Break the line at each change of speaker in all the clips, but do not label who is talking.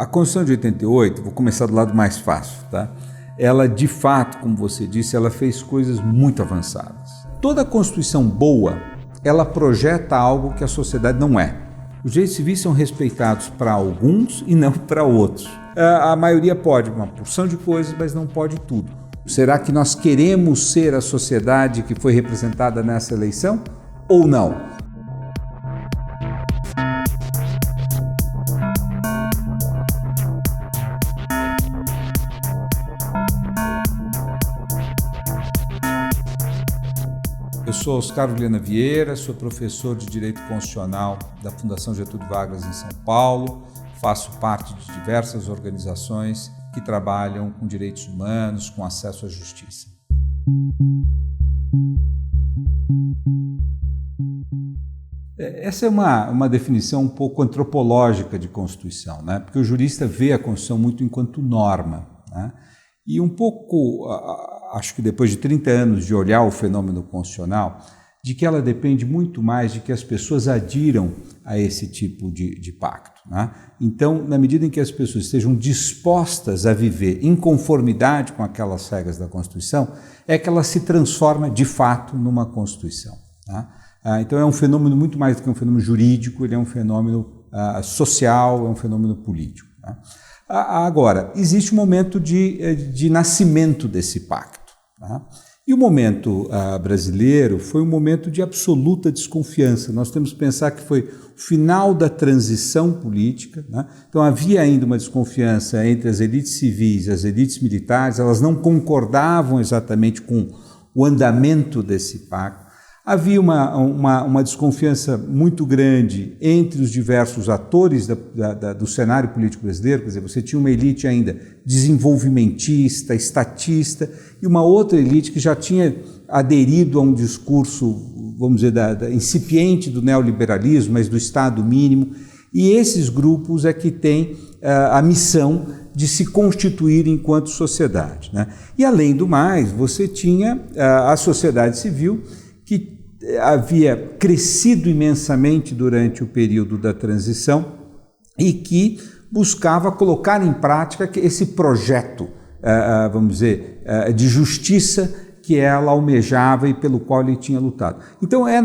A Constituição de 88, vou começar do lado mais fácil, tá? Ela, de fato, como você disse, ela fez coisas muito avançadas. Toda Constituição boa, ela projeta algo que a sociedade não é. Os direitos civis são respeitados para alguns e não para outros. A maioria pode uma porção de coisas, mas não pode tudo. Será que nós queremos ser a sociedade que foi representada nessa eleição ou não? Eu sou Oscar Vilhena Vieira, sou professor de Direito Constitucional da Fundação Getúlio Vargas em São Paulo, faço parte de diversas organizações que trabalham com direitos humanos, com acesso à justiça. Essa é uma definição um pouco antropológica de Constituição, né? Porque o jurista vê a Constituição muito enquanto norma, né? E um pouco, acho que depois de 30 anos de olhar o fenômeno constitucional, de que ela depende muito mais de que as pessoas adiram a esse tipo de pacto, né? Então, na medida em que as pessoas estejam dispostas a viver em conformidade com aquelas regras da Constituição, é que ela se transforma de fato numa Constituição, né? Então é um fenômeno muito mais do que um fenômeno jurídico, ele é um fenômeno social, é um fenômeno político, né? Agora, existe um momento de nascimento desse pacto, né? E o momento brasileiro foi um momento de absoluta desconfiança. Nós temos que pensar que foi o final da transição política, né? Então havia ainda uma desconfiança entre as elites civis e as elites militares, elas não concordavam exatamente com o andamento desse pacto. Havia uma desconfiança muito grande entre os diversos atores do cenário político brasileiro, quer dizer, você tinha uma elite ainda desenvolvimentista, estatista, e uma outra elite que já tinha aderido a um discurso, vamos dizer, incipiente do neoliberalismo, mas do Estado mínimo, e esses grupos é que têm a missão de se constituir enquanto sociedade, né? E além do mais, você tinha a sociedade civil, que havia crescido imensamente durante o período da transição e que buscava colocar em prática esse projeto, vamos dizer, de justiça que ela almejava e pelo qual ele tinha lutado. Então é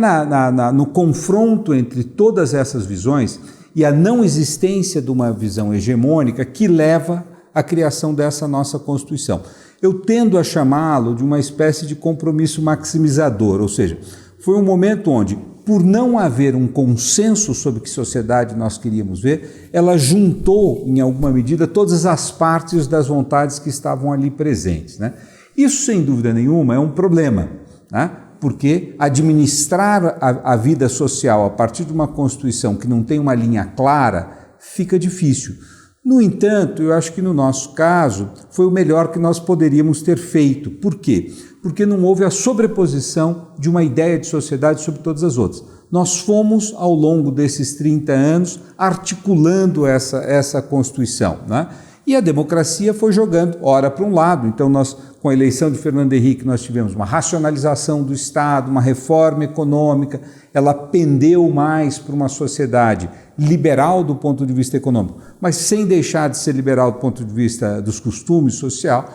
no confronto entre todas essas visões e a não existência de uma visão hegemônica que leva à criação dessa nossa Constituição. Eu tendo a chamá-lo de uma espécie de compromisso maximizador, ou seja, foi um momento onde, por não haver um consenso sobre que sociedade nós queríamos ver, ela juntou, em alguma medida, todas as partes das vontades que estavam ali presentes, né? Isso, sem dúvida nenhuma, é um problema, né? Porque administrar a vida social a partir de uma Constituição que não tem uma linha clara fica difícil. No entanto, eu acho que no nosso caso foi o melhor que nós poderíamos ter feito. Por quê? Porque não houve a sobreposição de uma ideia de sociedade sobre todas as outras. Nós fomos, ao longo desses 30 anos, articulando essa Constituição, né? E a democracia foi jogando, ora para um lado. Então, nós, com a eleição de Fernando Henrique, nós tivemos uma racionalização do Estado, uma reforma econômica, ela pendeu mais para uma sociedade liberal do ponto de vista econômico, mas sem deixar de ser liberal do ponto de vista dos costumes social.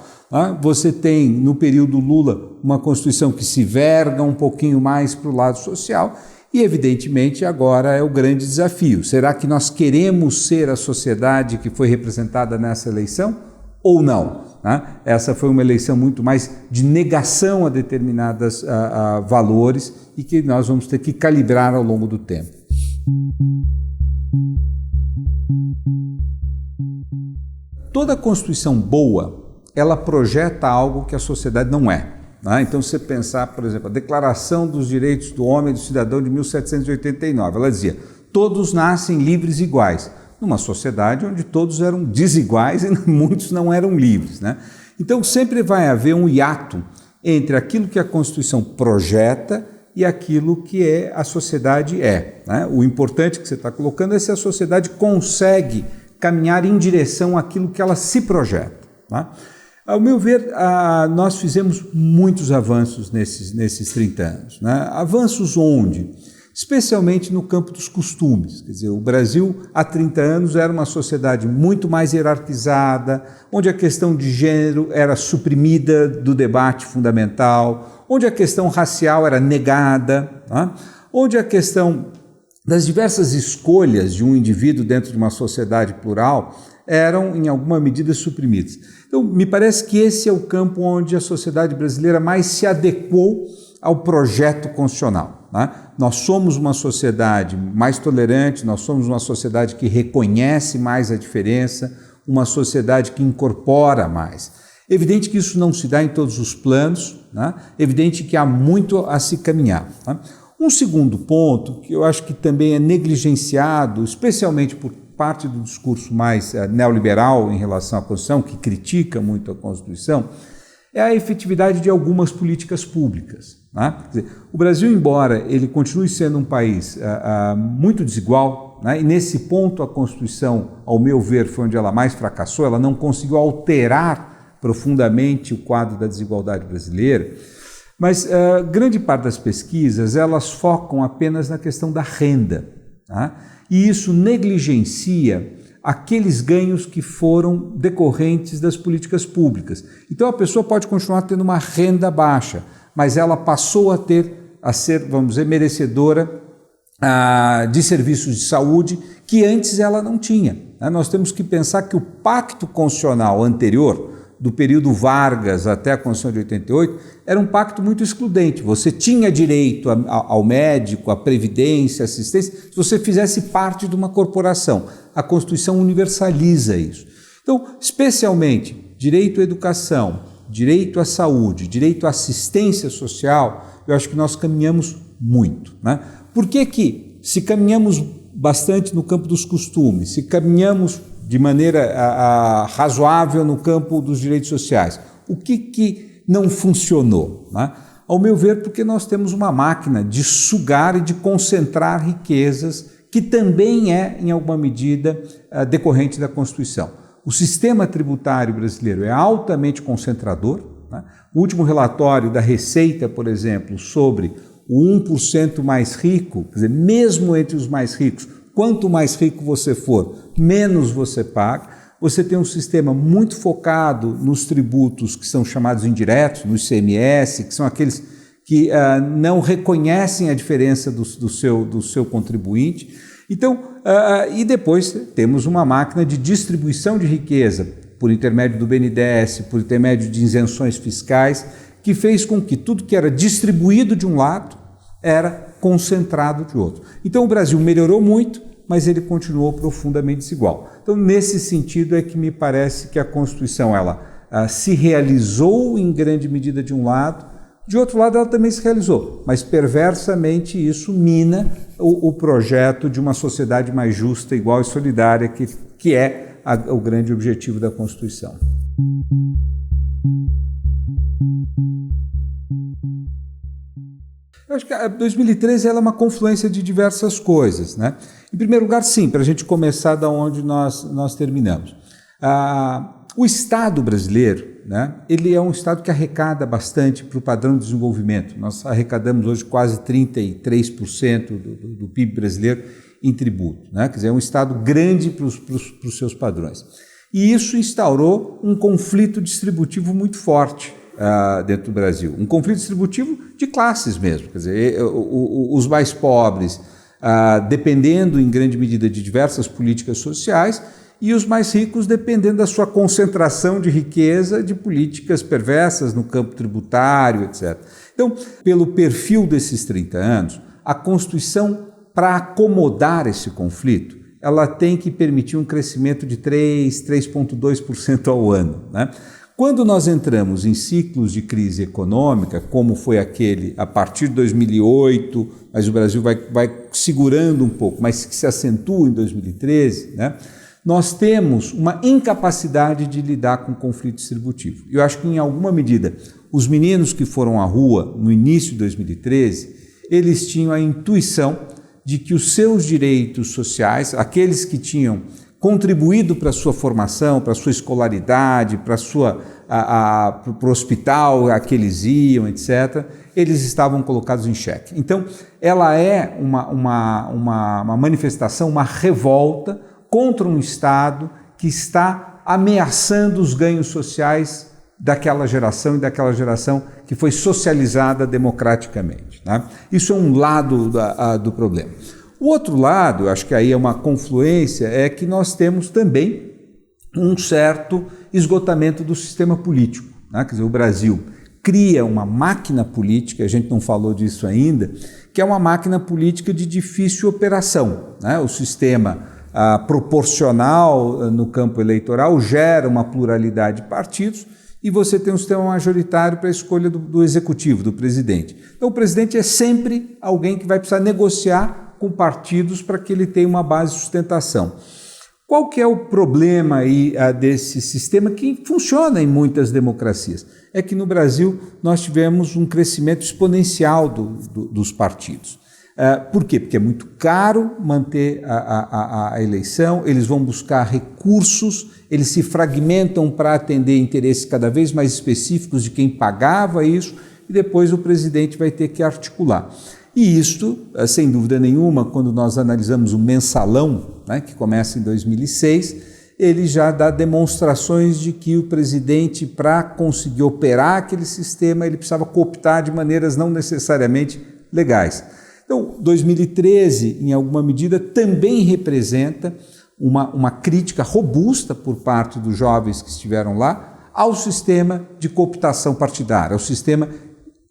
Você tem, no período Lula, uma Constituição que se verga um pouquinho mais para o lado social e, evidentemente, agora é o grande desafio. Será que nós queremos ser a sociedade que foi representada nessa eleição ou não? Essa foi uma eleição muito mais de negação a determinados valores e que nós vamos ter que calibrar ao longo do tempo. Toda Constituição boa, ela projeta algo que a sociedade não é, né? Então, se você pensar, por exemplo, a Declaração dos Direitos do Homem e do Cidadão de 1789, ela dizia, todos nascem livres e iguais, numa sociedade onde todos eram desiguais e muitos não eram livres, né? Então, sempre vai haver um hiato entre aquilo que a Constituição projeta e aquilo que a sociedade né? O importante que você está colocando é se a sociedade consegue caminhar em direção àquilo que ela se projeta, né? Ao meu ver, nós fizemos muitos avanços nesses 30 anos, né? Avanços onde? especialmente no campo dos costumes. Quer dizer, o Brasil, há 30 anos, era uma sociedade muito mais hierarquizada, onde a questão de gênero era suprimida do debate fundamental, onde a questão racial era negada, tá? Onde a questão das diversas escolhas de um indivíduo dentro de uma sociedade plural eram, em alguma medida, suprimidas. Então, me parece que esse é o campo onde a sociedade brasileira mais se adequou ao projeto constitucional, né? Nós somos uma sociedade mais tolerante, nós somos uma sociedade que reconhece mais a diferença, uma sociedade que incorpora mais. Evidente que isso não se dá em todos os planos, né? Evidente que há muito a se caminhar, né? Um segundo ponto, que eu acho que também é negligenciado, especialmente por parte do discurso mais neoliberal em relação à Constituição, que critica muito a Constituição, é a efetividade de algumas políticas públicas, né? Quer dizer, o Brasil, embora ele continue sendo um país muito desigual, né? E nesse ponto a Constituição, ao meu ver, foi onde ela mais fracassou, ela não conseguiu alterar profundamente o quadro da desigualdade brasileira, mas grande parte das pesquisas elas focam apenas na questão da renda, tá? E isso negligencia aqueles ganhos que foram decorrentes das políticas públicas. Então a pessoa pode continuar tendo uma renda baixa, mas ela passou a ser, vamos dizer, merecedora de serviços de saúde que antes ela não tinha, né? Nós temos que pensar que o pacto constitucional anterior, do período Vargas até a Constituição de 88, era um pacto muito excludente. Você tinha direito ao médico, à previdência, assistência, se você fizesse parte de uma corporação. A Constituição universaliza isso. Então, especialmente, direito à educação, direito à saúde, direito à assistência social, eu acho que nós caminhamos muito, né? Por que se caminhamos bastante no campo dos costumes, se caminhamos de maneira razoável no campo dos direitos sociais, o que não funcionou, né? Ao meu ver, porque nós temos uma máquina de sugar e de concentrar riquezas, que também é, em alguma medida, decorrente da Constituição. O sistema tributário brasileiro é altamente concentrador, né? O último relatório da Receita, por exemplo, sobre o 1% mais rico, quer dizer, mesmo entre os mais ricos, quanto mais rico você for, menos você paga. Você tem um sistema muito focado nos tributos que são chamados indiretos, no ICMS, que são aqueles que não reconhecem a diferença do seu contribuinte. Então, e depois temos uma máquina de distribuição de riqueza por intermédio do BNDES, por intermédio de isenções fiscais, que fez com que tudo que era distribuído de um lado era concentrado de outro. Então o Brasil melhorou muito, mas ele continuou profundamente desigual. Então, nesse sentido é que me parece que a Constituição ela se realizou em grande medida de um lado, de outro lado ela também se realizou, mas perversamente isso mina o projeto de uma sociedade mais justa, igual e solidária, que é o grande objetivo da Constituição. Eu acho que 2013 ela é uma confluência de diversas coisas, né? Em primeiro lugar, sim, para a gente começar da onde nós terminamos. O Estado brasileiro, né, ele é um Estado que arrecada bastante para o padrão de desenvolvimento. Nós arrecadamos hoje quase 33% do PIB brasileiro em tributo, né? Quer dizer, é um Estado grande para os seus padrões. E isso instaurou um conflito distributivo muito forte dentro do Brasil. Um conflito distributivo de classes mesmo. Quer dizer, os mais pobres, dependendo em grande medida de diversas políticas sociais, e os mais ricos dependendo da sua concentração de riqueza de políticas perversas no campo tributário, etc. Então, pelo perfil desses 30 anos, a Constituição, para acomodar esse conflito, ela tem que permitir um crescimento de 3,2% ao ano, né? Quando nós entramos em ciclos de crise econômica, como foi aquele a partir de 2008, mas o Brasil vai segurando um pouco, mas que se acentua em 2013, né? Nós temos uma incapacidade de lidar com o conflito distributivo. Eu acho que, em alguma medida, os meninos que foram à rua no início de 2013, eles tinham a intuição de que os seus direitos sociais, aqueles que tinham contribuído para a sua formação, para a sua escolaridade, para o hospital a que eles iam, etc., eles estavam colocados em xeque. Então, ela é uma manifestação, uma revolta contra um Estado que está ameaçando os ganhos sociais daquela geração e daquela geração que foi socializada democraticamente, né? Isso é um lado do problema. O outro lado, acho que aí é uma confluência, é que nós temos também um certo esgotamento do sistema político, né? Quer dizer, o Brasil cria uma máquina política, a gente não falou disso ainda, que é uma máquina política de difícil operação, né? O sistema proporcional no campo eleitoral gera uma pluralidade de partidos e você tem um sistema majoritário para a escolha do executivo, do presidente. Então o presidente é sempre alguém que vai precisar negociar com partidos para que ele tenha uma base de sustentação. Qual que é o problema aí desse sistema que funciona em muitas democracias? É que no Brasil nós tivemos um crescimento exponencial dos partidos. Por quê? Porque é muito caro manter a eleição, eles vão buscar recursos, eles se fragmentam para atender interesses cada vez mais específicos de quem pagava isso, e depois o presidente vai ter que articular. E isto, sem dúvida nenhuma, quando nós analisamos o mensalão, né, que começa em 2006, ele já dá demonstrações de que o presidente, para conseguir operar aquele sistema, ele precisava cooptar de maneiras não necessariamente legais. Então, 2013, em alguma medida, também representa uma crítica robusta por parte dos jovens que estiveram lá ao sistema de cooptação partidária, ao sistema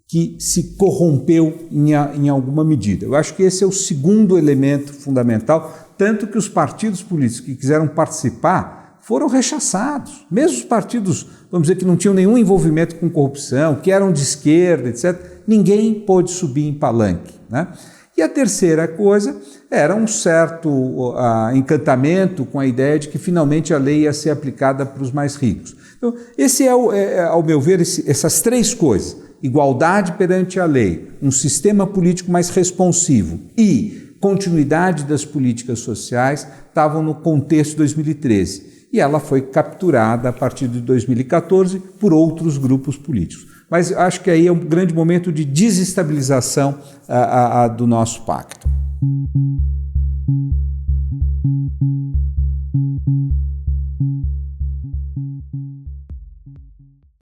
que se corrompeu em alguma medida. Eu acho que esse é o segundo elemento fundamental, tanto que os partidos políticos que quiseram participar foram rechaçados. Mesmo os partidos, vamos dizer, que não tinham nenhum envolvimento com corrupção, que eram de esquerda, etc., ninguém pôde subir em palanque, né? E a terceira coisa era um certo encantamento com a ideia de que finalmente a lei ia ser aplicada para os mais ricos. Então, esse ao meu ver, essas três coisas: igualdade perante a lei, um sistema político mais responsivo e continuidade das políticas sociais, estavam no contexto de 2013. E ela foi capturada a partir de 2014 por outros grupos políticos. Mas acho que aí é um grande momento de desestabilização do nosso pacto.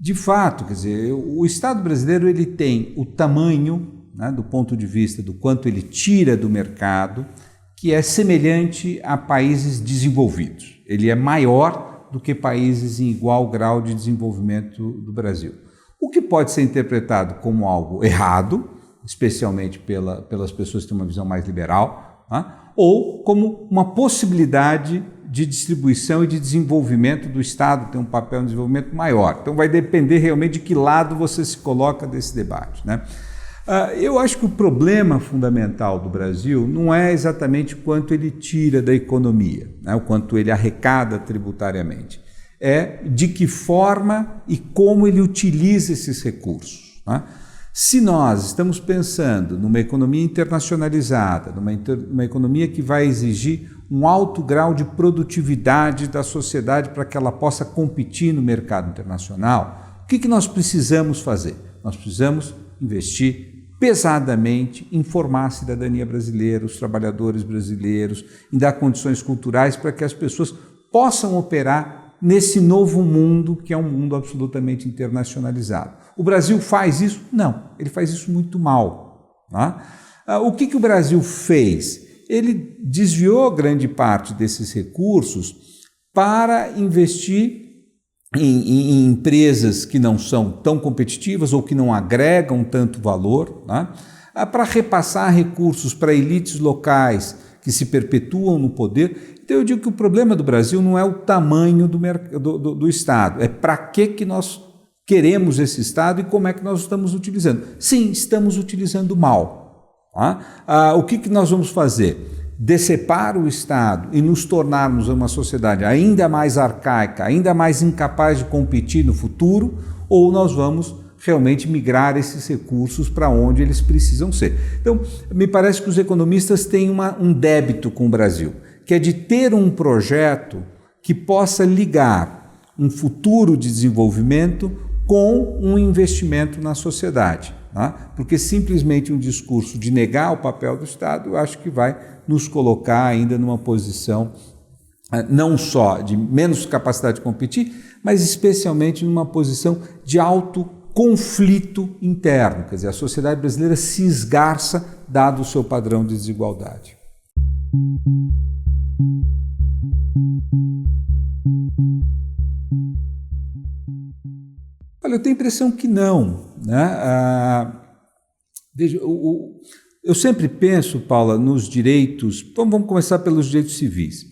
De fato, quer dizer, o Estado brasileiro ele tem o tamanho, né, do ponto de vista do quanto ele tira do mercado, que é semelhante a países desenvolvidos. Ele é maior do que países em igual grau de desenvolvimento do Brasil. O que pode ser interpretado como algo errado, especialmente pelas pessoas que têm uma visão mais liberal, né, ou como uma possibilidade de distribuição e de desenvolvimento do Estado, tem um papel de desenvolvimento maior. Então vai depender realmente de que lado você se coloca desse debate, né? Eu acho que o problema fundamental do Brasil não é exatamente quanto ele tira da economia, né, o quanto ele arrecada tributariamente, é de que forma e como ele utiliza esses recursos, né? Se nós estamos pensando numa economia internacionalizada, numa economia que vai exigir um alto grau de produtividade da sociedade para que ela possa competir no mercado internacional, o que nós precisamos fazer? Nós precisamos investir pesadamente em formar a cidadania brasileira, os trabalhadores brasileiros, em dar condições culturais para que as pessoas possam operar nesse novo mundo que é um mundo absolutamente internacionalizado. O Brasil faz isso? Não, ele faz isso muito mal, tá? O que o Brasil fez? Ele desviou grande parte desses recursos para investir em empresas que não são tão competitivas ou que não agregam tanto valor, né? Para repassar recursos para elites locais que se perpetuam no poder. Então eu digo que o problema do Brasil não é o tamanho do Estado, é para que nós queremos esse Estado e como é que nós estamos utilizando. Sim, estamos utilizando mal, tá? O que nós vamos fazer? Decepar o Estado e nos tornarmos uma sociedade ainda mais arcaica, ainda mais incapaz de competir no futuro, ou nós vamos realmente migrar esses recursos para onde eles precisam ser. Então, me parece que os economistas têm um débito com o Brasil, que é de ter um projeto que possa ligar um futuro de desenvolvimento com um investimento na sociedade. Tá? Porque simplesmente um discurso de negar o papel do Estado, eu acho que vai nos colocar ainda numa posição não só de menos capacidade de competir, mas especialmente numa posição de alto conflito interno. Quer dizer, a sociedade brasileira se esgarça dado o seu padrão de desigualdade. Olha, eu tenho a impressão que não, né? Veja, eu sempre penso, Paula, nos direitos. Vamos começar pelos direitos civis.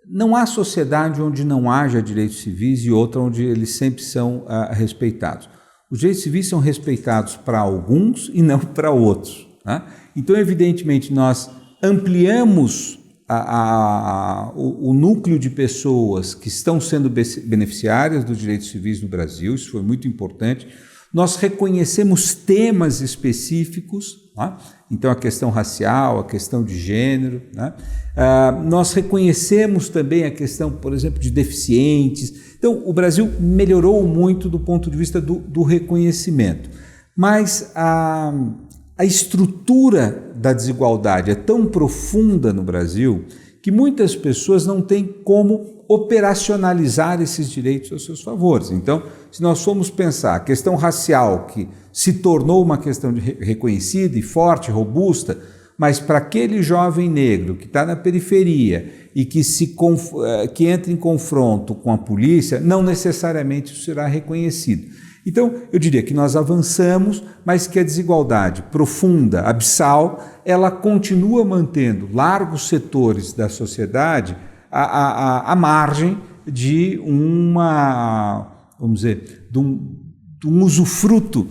Não há sociedade onde não haja direitos civis e outra onde eles sempre são respeitados. Os direitos civis são respeitados para alguns e não para outros. Né? Então, evidentemente, nós ampliamos o núcleo de pessoas que estão sendo beneficiárias dos direitos civis no Brasil, isso foi muito importante. Nós reconhecemos temas específicos, né? Então a questão racial, a questão de gênero, né? Nós reconhecemos também a questão, por exemplo, de deficientes. Então o Brasil melhorou muito do ponto de vista do reconhecimento, mas a estrutura da desigualdade é tão profunda no Brasil que muitas pessoas não têm como operacionalizar esses direitos a seus favores. Então, se nós formos pensar a questão racial, que se tornou uma questão reconhecida e forte, robusta, mas para aquele jovem negro que está na periferia e que entra em confronto com a polícia, não necessariamente isso será reconhecido. Então, eu diria que nós avançamos, mas que a desigualdade profunda, abissal, ela continua mantendo largos setores da sociedade à margem de um usufruto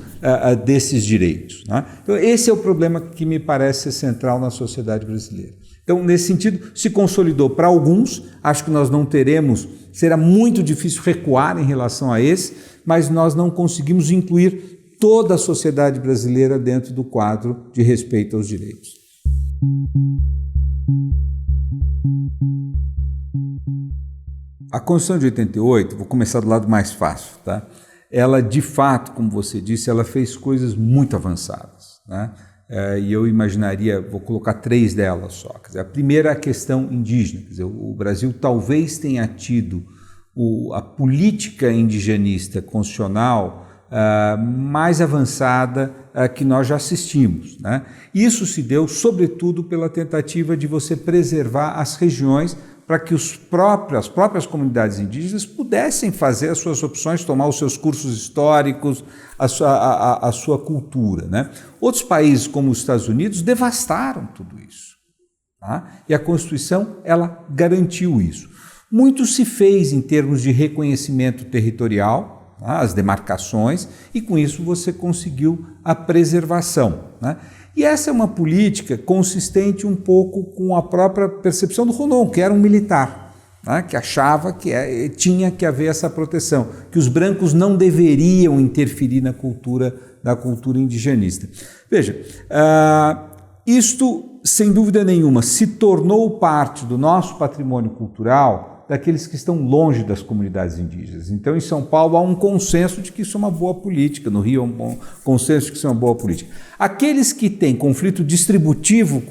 desses direitos. Né? Então, esse é o problema que me parece ser central na sociedade brasileira. Então, nesse sentido, se consolidou para alguns, acho que nós não teremos, será muito difícil recuar em relação a esse, mas nós não conseguimos incluir toda a sociedade brasileira dentro do quadro de respeito aos direitos. A Constituição de 88, vou começar do lado mais fácil, tá? Ela, de fato, como você disse, ela fez coisas muito avançadas, né? E eu imaginaria, vou colocar 3 delas só. Quer dizer, a primeira é a questão indígena. Quer dizer, o Brasil talvez tenha tido a política indigenista constitucional mais avançada que nós já assistimos, né? Isso se deu, sobretudo, pela tentativa de você preservar as regiões para que as próprias comunidades indígenas pudessem fazer as suas opções, tomar os seus cursos históricos, a sua cultura, né? Outros países, como os Estados Unidos, devastaram tudo isso, tá? E a Constituição, ela garantiu isso. Muito se fez em termos de reconhecimento territorial, tá? As demarcações, e com isso você conseguiu a preservação, né? E essa é uma política consistente um pouco com a própria percepção do Rondon, que era um militar, né, que achava que tinha que haver essa proteção, que os brancos não deveriam interferir na cultura indigenista. Veja, isto, sem dúvida nenhuma, se tornou parte do nosso patrimônio cultural daqueles que estão longe das comunidades indígenas. Então, em São Paulo, há um consenso de que isso é uma boa política, no Rio há um consenso de que isso é uma boa política. Aqueles que têm conflito distributivo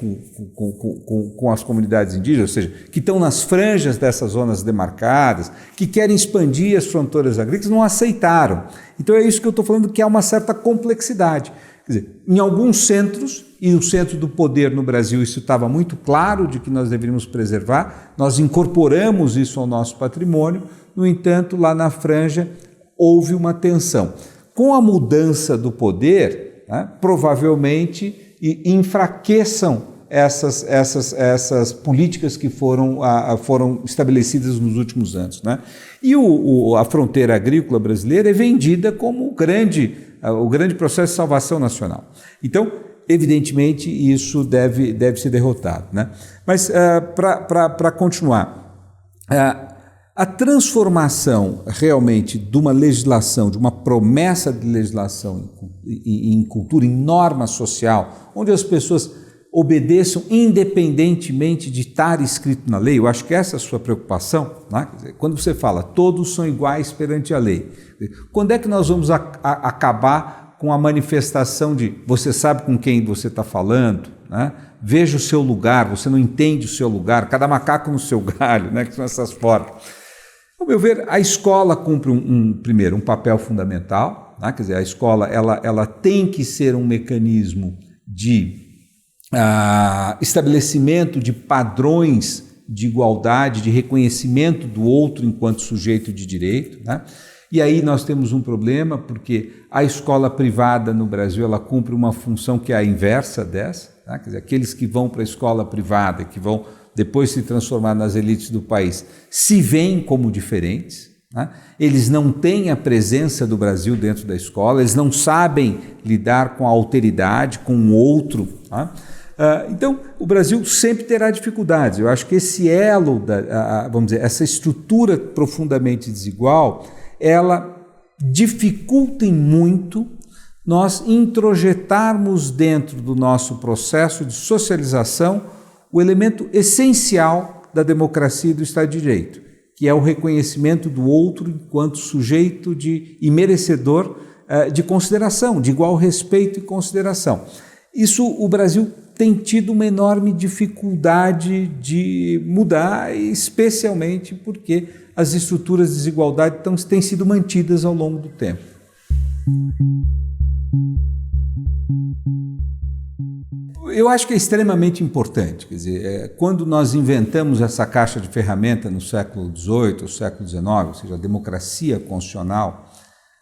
com as comunidades indígenas, ou seja, que estão nas franjas dessas zonas demarcadas, que querem expandir as fronteiras agrícolas, não aceitaram. Então, é isso que eu estou falando, que há uma certa complexidade. Quer dizer, em alguns centros, e o centro do poder no Brasil, isso estava muito claro de que nós deveríamos preservar, nós incorporamos isso ao nosso patrimônio, no entanto, lá na franja houve uma tensão. Com a mudança do poder, né, provavelmente enfraqueçam essas políticas que foram estabelecidas nos últimos anos, né? E a fronteira agrícola brasileira é vendida como o grande processo de salvação nacional. Então, evidentemente, isso deve ser derrotado, né? Mas, para continuar, a transformação realmente de uma legislação, de uma promessa de legislação em cultura, em norma social, onde as pessoas obedeçam independentemente de estar escrito na lei. Eu acho que essa é a sua preocupação, né? Quer dizer, quando você fala todos são iguais perante a lei, quando é que nós vamos acabar com a manifestação de você sabe com quem você está falando, né? Veja o seu lugar, você não entende o seu lugar, cada macaco no seu galho, né? Que são essas formas. Ao meu ver, a escola cumpre primeiro um papel fundamental, né? Quer dizer, a escola ela tem que ser um mecanismo de estabelecimento de padrões de igualdade, de reconhecimento do outro enquanto sujeito de direito, né? E aí nós temos um problema, porque a escola privada no Brasil ela cumpre uma função que é a inversa dessa, né? Quer dizer, aqueles que vão para a escola privada, que vão depois se transformar nas elites do país, se veem como diferentes, né? Eles não têm a presença do Brasil dentro da escola, eles não sabem lidar com a alteridade, com o outro, né? Então, o Brasil sempre terá dificuldades. Eu acho que esse elo, vamos dizer, essa estrutura profundamente desigual, ela dificulta muito nós introjetarmos dentro do nosso processo de socialização o elemento essencial da democracia e do Estado de Direito, que é o reconhecimento do outro enquanto sujeito e merecedor de consideração, de igual respeito e consideração. Isso o Brasil tem tido uma enorme dificuldade de mudar, especialmente porque as estruturas de desigualdade têm sido mantidas ao longo do tempo. Eu acho que é extremamente importante, quer dizer, quando nós inventamos essa caixa de ferramenta no século XVIII ou século XIX, ou seja, a democracia constitucional,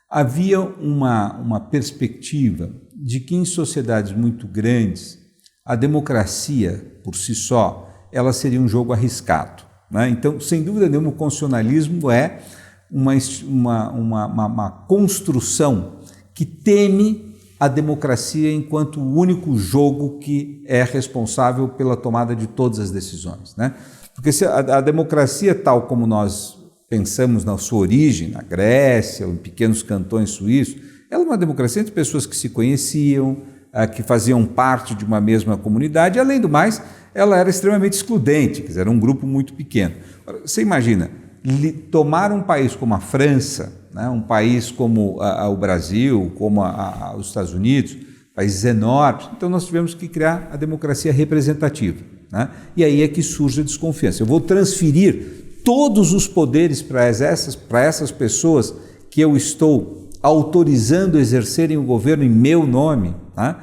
havia uma perspectiva de que em sociedades muito grandes a democracia por si só ela seria um jogo arriscado, né? Então, sem dúvida nenhuma, o constitucionalismo é uma construção que teme a democracia enquanto o único jogo que é responsável pela tomada de todas as decisões, né? Porque se a democracia, tal como nós pensamos na sua origem, na Grécia, ou em pequenos cantões suíços, ela é uma democracia entre pessoas que se conheciam, que faziam parte de uma mesma comunidade, e, além do mais, ela era extremamente excludente, quer dizer, era um grupo muito pequeno. Você imagina, tomar um país como a França, né, um país como o Brasil, como os Estados Unidos, países enormes, então nós tivemos que criar a democracia representativa, né? E aí é que surge a desconfiança. Eu vou transferir todos os poderes para essas pessoas que eu estou autorizando exercerem o governo em meu nome, né?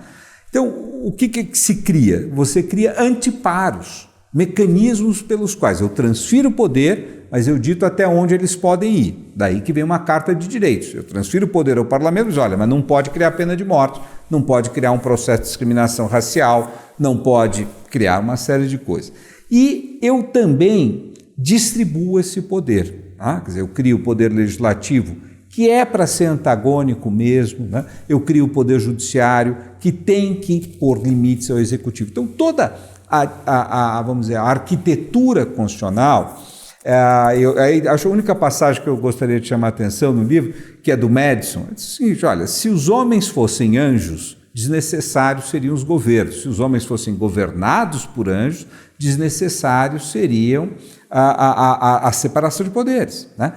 Então, o que se cria? Você cria anteparos, mecanismos pelos quais eu transfiro o poder, mas eu dito até onde eles podem ir. Daí que vem uma carta de direitos. Eu transfiro o poder ao parlamento e diz, olha, mas não pode criar pena de morte, não pode criar um processo de discriminação racial, não pode criar uma série de coisas. E eu também distribuo esse poder, tá? Quer dizer, eu crio o poder legislativo, que é para ser antagônico mesmo, né? Eu crio o poder judiciário, que tem que pôr limites ao executivo. Então, toda vamos dizer, a arquitetura constitucional, acho a única passagem que eu gostaria de chamar a atenção no livro, que é do Madison, é o seguinte, olha, se os homens fossem anjos, desnecessários seriam os governos. Se os homens fossem governados por anjos, desnecessários seriam a separação de poderes, né?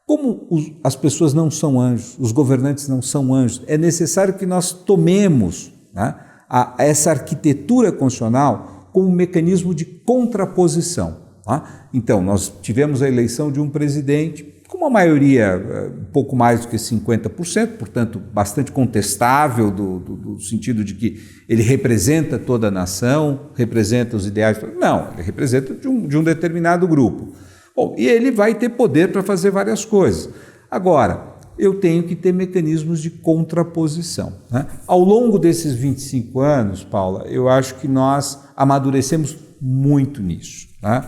Como as pessoas não são anjos, os governantes não são anjos, é necessário que nós tomemos, né, essa arquitetura constitucional como um mecanismo de contraposição, tá? Então, nós tivemos a eleição de um presidente com uma maioria um pouco mais do que 50%, portanto, bastante contestável do sentido de que ele representa toda a nação, representa os ideais. Não, ele representa de um determinado grupo. Bom, e ele vai ter poder para fazer várias coisas. Agora, eu tenho que ter mecanismos de contraposição, né? Ao longo desses 25 anos, Paula, eu acho que nós amadurecemos muito nisso, né?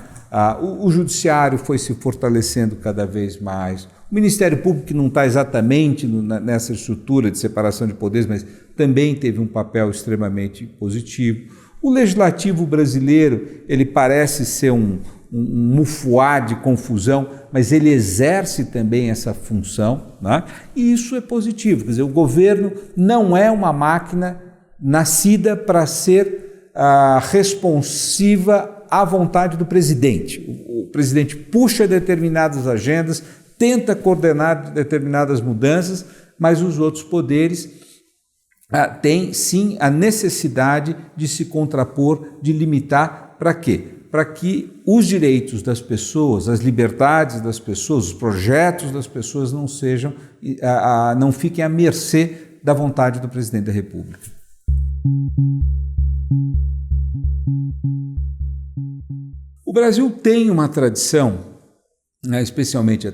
O judiciário foi se fortalecendo cada vez mais. O Ministério Público, que não está exatamente nessa estrutura de separação de poderes, mas também teve um papel extremamente positivo. O legislativo brasileiro, ele parece ser um mufuá de confusão, mas ele exerce também essa função, né? E isso é positivo. Quer dizer, o governo não é uma máquina nascida para ser responsiva à vontade do presidente. O presidente puxa determinadas agendas, tenta coordenar determinadas mudanças, mas os outros poderes têm sim a necessidade de se contrapor, de limitar. Para quê? Para que os direitos das pessoas, as liberdades das pessoas, os projetos das pessoas não fiquem à mercê da vontade do presidente da República. O Brasil tem uma tradição, especialmente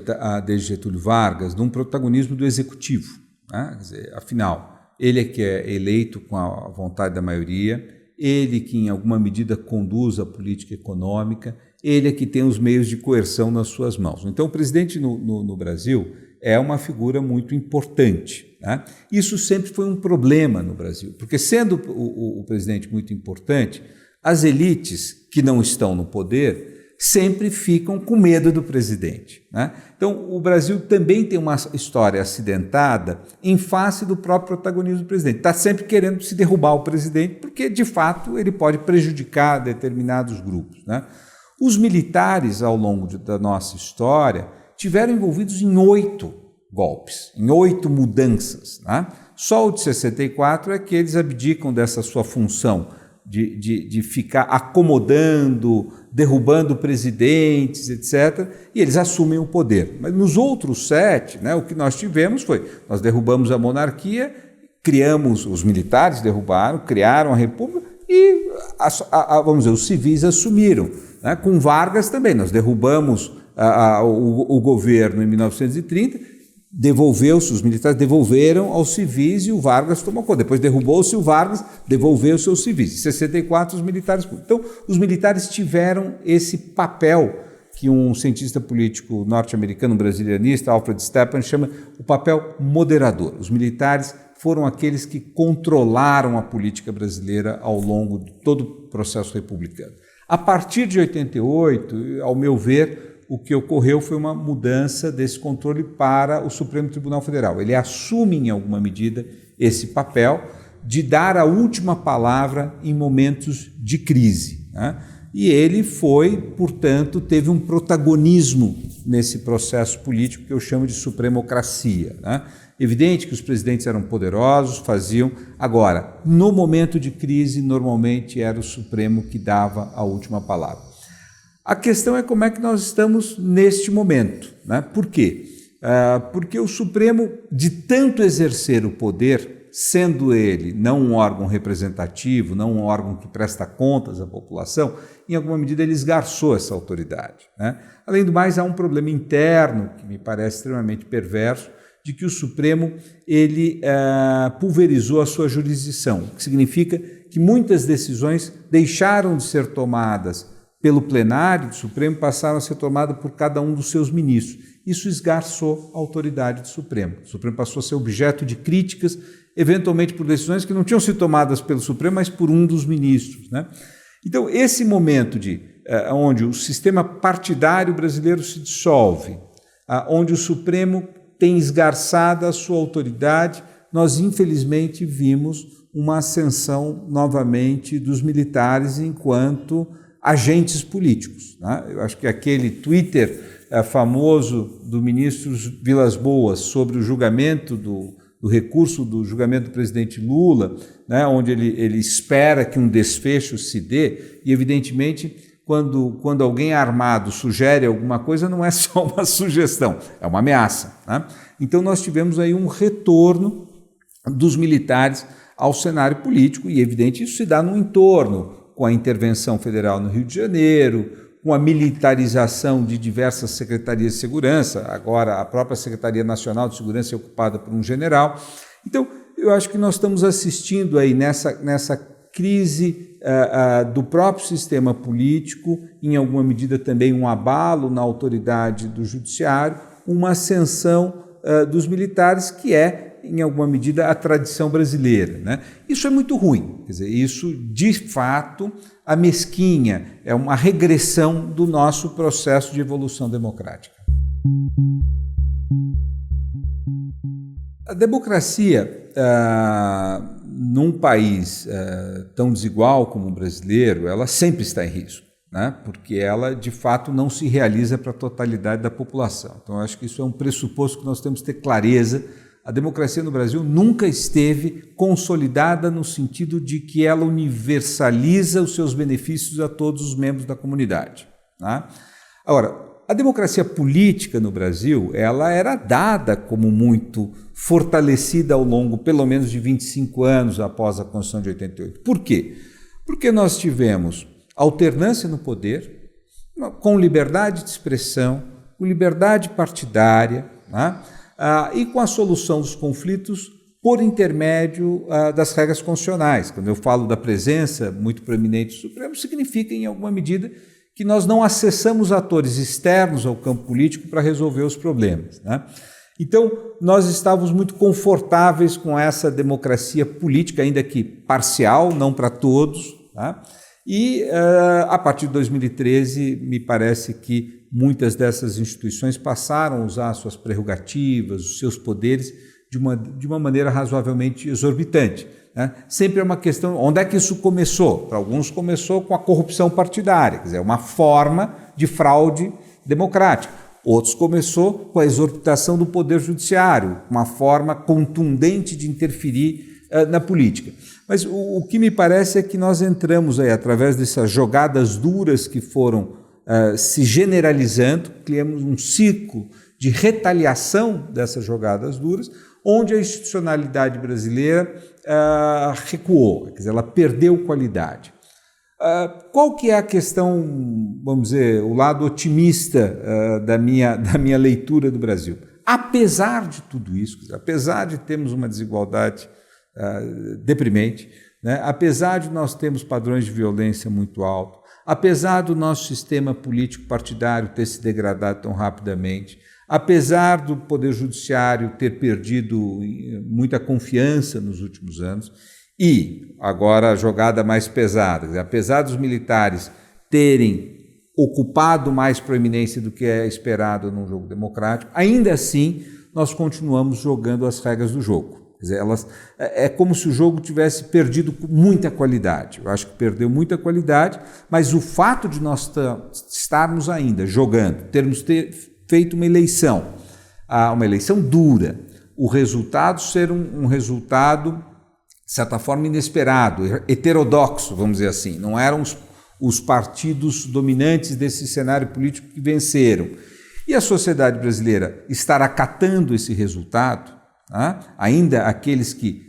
desde Getúlio Vargas, de um protagonismo do executivo. Quer dizer, afinal, ele é que é eleito com a vontade da maioria, ele que em alguma medida conduz a política econômica, ele é que tem os meios de coerção nas suas mãos. Então o presidente no Brasil é uma figura muito importante. Isso sempre foi um problema no Brasil, porque sendo o presidente muito importante, as elites que não estão no poder sempre ficam com medo do presidente. Então, o Brasil também tem uma história acidentada em face do próprio protagonismo do presidente. Está sempre querendo se derrubar o presidente, porque, de fato, ele pode prejudicar determinados grupos. Os militares, ao longo da nossa história, tiveram envolvidos em 8 golpes, em 8 mudanças. Só o de 64 é que eles abdicam dessa sua função de ficar acomodando, derrubando presidentes, etc., e eles assumem o poder. Mas nos outros 7, o que nós tivemos foi, nós derrubamos a monarquia, os militares derrubaram, criaram a república e, vamos dizer, os civis assumiram. Com Vargas também, nós derrubamos o governo em 1930, os militares devolveram aos civis e o Vargas tomou conta. Depois derrubou-se o Vargas, devolveu-se aos civis. Em 64, os militares... Então, os militares tiveram esse papel que um cientista político norte-americano, brasilianista, Alfred Stepan, chama o papel moderador. Os militares foram aqueles que controlaram a política brasileira ao longo de todo o processo republicano. A partir de 88, ao meu ver, o que ocorreu foi uma mudança desse controle para o Supremo Tribunal Federal. Ele assume, em alguma medida, esse papel de dar a última palavra em momentos de crise. E ele portanto, teve um protagonismo nesse processo político que eu chamo de supremocracia. Evidente que os presidentes eram poderosos, faziam. Agora, no momento de crise, normalmente era o Supremo que dava a última palavra. A questão é como é que nós estamos neste momento. Por quê? Porque o Supremo, de tanto exercer o poder, sendo ele não um órgão representativo, não um órgão que presta contas à população, em alguma medida ele esgarçou essa autoridade. Além do mais, há um problema interno, que me parece extremamente perverso, de que o Supremo ele pulverizou a sua jurisdição, o que significa que muitas decisões deixaram de ser tomadas pelo plenário do Supremo, passaram a ser tomadas por cada um dos seus ministros. Isso esgarçou a autoridade do Supremo. O Supremo passou a ser objeto de críticas, eventualmente por decisões que não tinham sido tomadas pelo Supremo, mas por um dos ministros. Então, esse momento onde o sistema partidário brasileiro se dissolve, onde o Supremo tem esgarçado a sua autoridade, nós, infelizmente, vimos uma ascensão novamente dos militares enquanto agentes políticos. Eu acho que aquele Twitter famoso do ministro Vilas Boas sobre o julgamento do recurso do julgamento do presidente Lula, onde ele espera que um desfecho se dê, e evidentemente quando alguém armado sugere alguma coisa, não é só uma sugestão, é uma ameaça. Então nós tivemos aí um retorno dos militares ao cenário político, e evidente isso se dá no entorno, com a intervenção federal no Rio de Janeiro, com a militarização de diversas secretarias de segurança, agora a própria Secretaria Nacional de Segurança é ocupada por um general. Então, eu acho que nós estamos assistindo aí nessa crise do próprio sistema político, em alguma medida também um abalo na autoridade do judiciário, uma ascensão dos militares que é, em alguma medida, a tradição brasileira. Isso é muito ruim, quer dizer, isso, de fato, amesquinha, é uma regressão do nosso processo de evolução democrática. A democracia, num país tão desigual como o brasileiro, ela sempre está em risco, né? Porque ela, de fato, não se realiza para a totalidade da população. Então, eu acho que isso é um pressuposto que nós temos que ter clareza. A democracia no Brasil nunca esteve consolidada no sentido de que ela universaliza os seus benefícios a todos os membros da comunidade, tá? Agora, a democracia política no Brasil, ela era dada como muito fortalecida ao longo, pelo menos, de 25 anos após a Constituição de 88. Por quê? Porque nós tivemos alternância no poder, com liberdade de expressão, com liberdade partidária, né? E com a solução dos conflitos por intermédio das regras constitucionais. Quando eu falo da presença muito proeminente do Supremo, significa, em alguma medida, que nós não acessamos atores externos ao campo político para resolver os problemas, né? Então, nós estávamos muito confortáveis com essa democracia política, ainda que parcial, não para todos, tá? E, a partir de 2013, me parece que muitas dessas instituições passaram a usar suas prerrogativas, os seus poderes, de uma maneira razoavelmente exorbitante, né? Sempre é uma questão, onde é que isso começou? Para alguns começou com a corrupção partidária, quer dizer, uma forma de fraude democrática. Outros começou com a exorbitação do poder judiciário, uma forma contundente de interferir na política. Mas o que me parece é que nós entramos aí, através dessas jogadas duras que foram se generalizando, criamos um ciclo de retaliação dessas jogadas duras, onde a institucionalidade brasileira recuou, quer dizer, ela perdeu qualidade. Qual que é a questão, vamos dizer, o lado otimista da minha leitura do Brasil? Apesar de tudo isso, apesar de termos uma desigualdade deprimente, né? Apesar de nós termos padrões de violência muito altos, apesar do nosso sistema político partidário ter se degradado tão rapidamente, apesar do Poder Judiciário ter perdido muita confiança nos últimos anos, e agora a jogada mais pesada, apesar dos militares terem ocupado mais proeminência do que é esperado num jogo democrático, ainda assim nós continuamos jogando as regras do jogo. Quer dizer, é como se o jogo tivesse perdido muita qualidade. Eu acho que perdeu muita qualidade, mas o fato de nós estarmos ainda jogando, termos feito uma eleição dura, o resultado ser um resultado, de certa forma, inesperado, heterodoxo, vamos dizer assim. Não eram os partidos dominantes desse cenário político que venceram. E a sociedade brasileira estar acatando esse resultado, né? Ainda aqueles que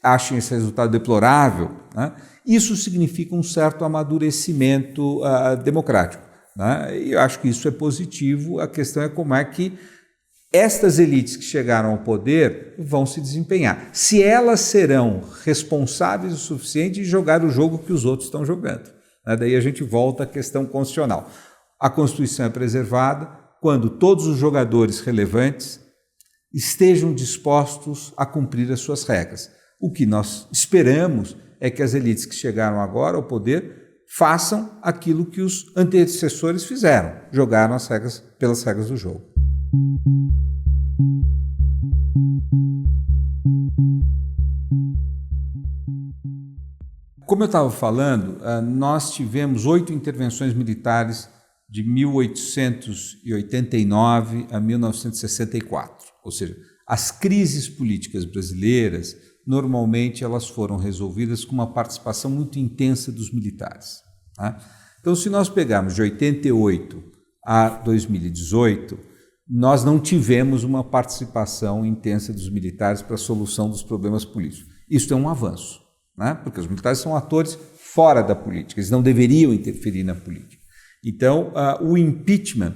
achem esse resultado deplorável, né? Isso significa um certo amadurecimento democrático, né? E eu acho que isso é positivo. A questão é como é que estas elites que chegaram ao poder vão se desempenhar. Se elas serão responsáveis o suficiente de jogar o jogo que os outros estão jogando, né? Daí a gente volta à questão constitucional. A Constituição é preservada quando todos os jogadores relevantes estejam dispostos a cumprir as suas regras. O que nós esperamos é que as elites que chegaram agora ao poder façam aquilo que os antecessores fizeram, jogaram as regras pelas regras do jogo. Como eu estava falando, nós tivemos 8 intervenções militares de 1889 a 1964. Ou seja, as crises políticas brasileiras, normalmente elas foram resolvidas com uma participação muito intensa dos militares, tá? Então, se nós pegarmos de 88 a 2018, nós não tivemos uma participação intensa dos militares para a solução dos problemas políticos. Isso é um avanço, né? Porque os militares são atores fora da política, eles não deveriam interferir na política. Então, o impeachment,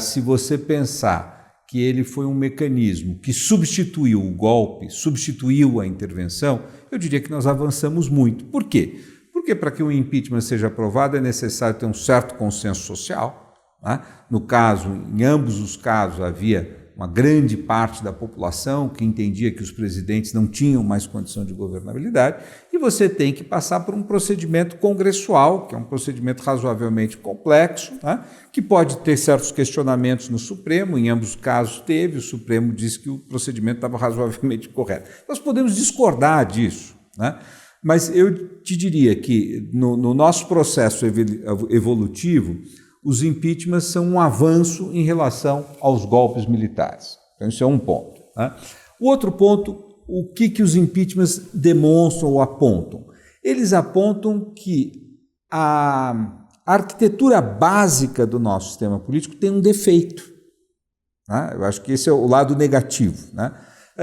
se você pensar que ele foi um mecanismo que substituiu o golpe, substituiu a intervenção, eu diria que nós avançamos muito. Por quê? Porque para que o impeachment seja aprovado é necessário ter um certo consenso social, né? No caso, em ambos os casos, havia uma grande parte da população que entendia que os presidentes não tinham mais condição de governabilidade, e você tem que passar por um procedimento congressual, que é um procedimento razoavelmente complexo, né? Que pode ter certos questionamentos no Supremo. Em ambos os casos teve, o Supremo disse que o procedimento estava razoavelmente correto. Nós podemos discordar disso, né? Mas eu te diria que no nosso processo evolutivo, os impeachments são um avanço em relação aos golpes militares. Então, isso é um ponto, né? O outro ponto, o que os impeachments demonstram ou apontam? Eles apontam que a arquitetura básica do nosso sistema político tem um defeito, né? Eu acho que esse é o lado negativo, né?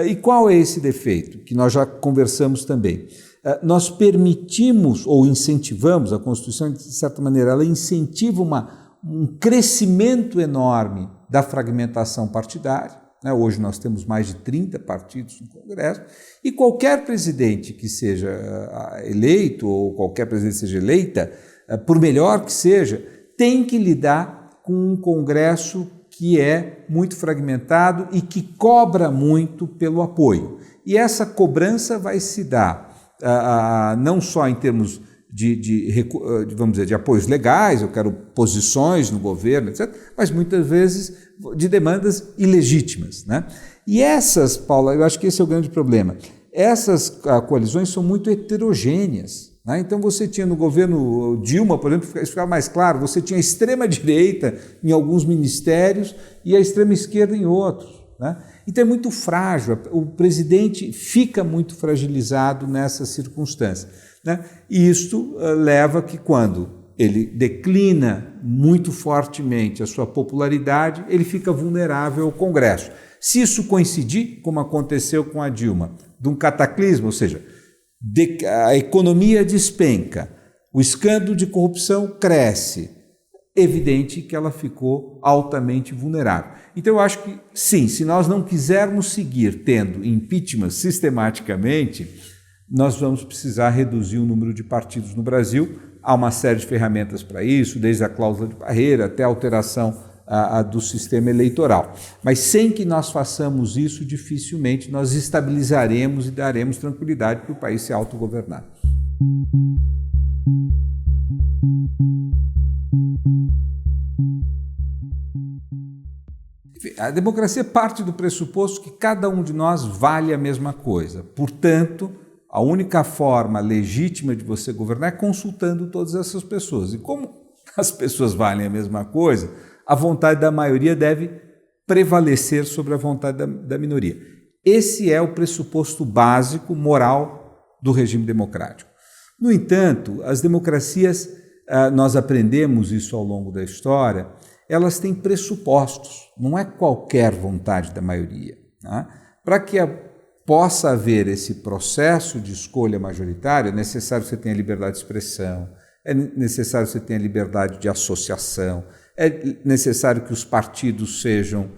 E qual é esse defeito? Que nós já conversamos também. Nós permitimos ou incentivamos, a Constituição, de certa maneira, ela incentiva um crescimento enorme da fragmentação partidária, né? Hoje nós temos mais de 30 partidos no Congresso, e qualquer presidente que seja eleito, ou qualquer presidente seja eleita, por melhor que seja, tem que lidar com um Congresso que é muito fragmentado e que cobra muito pelo apoio. E essa cobrança vai se dar não só em termos vamos dizer, de apoios legais, eu quero posições no governo, etc., mas muitas vezes de demandas ilegítimas, né? E essas, Paula, eu acho que esse é o grande problema, essas coalizões são muito heterogêneas, né? Então você tinha no governo Dilma, por exemplo, isso ficava mais claro, você tinha a extrema-direita em alguns ministérios e a extrema-esquerda em outros, né? Então é muito frágil, o presidente fica muito fragilizado nessas circunstâncias, né? E isto leva que quando ele declina muito fortemente a sua popularidade, ele fica vulnerável ao Congresso. Se isso coincidir, como aconteceu com a Dilma, de um cataclismo, ou seja, a economia despenca, o escândalo de corrupção cresce, evidente que ela ficou altamente vulnerável. Então eu acho que sim, se nós não quisermos seguir tendo impeachment sistematicamente, nós vamos precisar reduzir o número de partidos no Brasil. Há uma série de ferramentas para isso, desde a cláusula de barreira até a alteração do sistema eleitoral. Mas sem que nós façamos isso, dificilmente nós estabilizaremos e daremos tranquilidade para o país se autogovernar. A democracia parte do pressuposto que cada um de nós vale a mesma coisa. Portanto, a única forma legítima de você governar é consultando todas essas pessoas. E como as pessoas valem a mesma coisa, a vontade da maioria deve prevalecer sobre a vontade da minoria. Esse é o pressuposto básico moral do regime democrático. No entanto, as democracias, nós aprendemos isso ao longo da história, elas têm pressupostos, não é qualquer vontade da maioria, né? Para que possa haver esse processo de escolha majoritária, é necessário que você tenha liberdade de expressão, é necessário que você tenha liberdade de associação, é necessário que os partidos sejam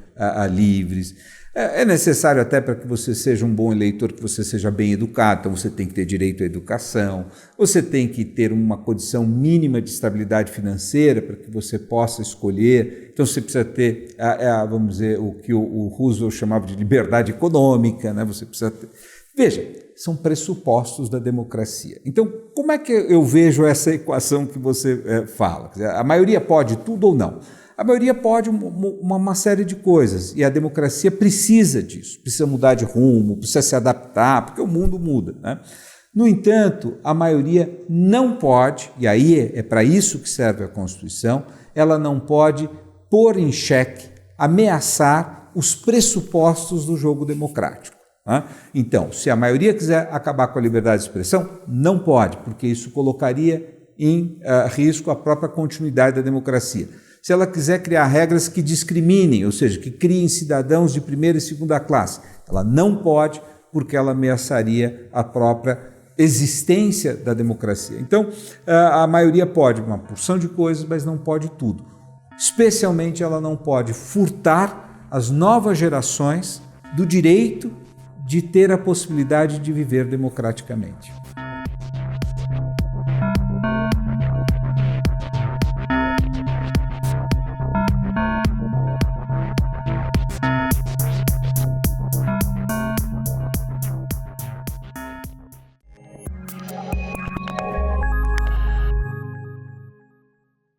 livres, é necessário até para que você seja um bom eleitor, que você seja bem educado, então você tem que ter direito à educação, você tem que ter uma condição mínima de estabilidade financeira para que você possa escolher, então você precisa ter, vamos dizer, o que o Roosevelt chamava de liberdade econômica, né? Você precisa ter... Veja, são pressupostos da democracia. Então, como é que eu vejo essa equação que você fala? Quer dizer, a maioria pode tudo ou não? A maioria pode uma série de coisas, e a democracia precisa disso, precisa mudar de rumo, precisa se adaptar, porque o mundo muda, né? No entanto, a maioria não pode, e aí é para isso que serve a Constituição, ela não pode pôr em xeque, ameaçar os pressupostos do jogo democrático, né? Então, se a maioria quiser acabar com a liberdade de expressão, não pode, porque isso colocaria em risco a própria continuidade da democracia. Se ela quiser criar regras que discriminem, ou seja, que criem cidadãos de primeira e segunda classe, ela não pode, porque ela ameaçaria a própria existência da democracia. Então, a maioria pode uma porção de coisas, mas não pode tudo. Especialmente, ela não pode furtar as novas gerações do direito de ter a possibilidade de viver democraticamente.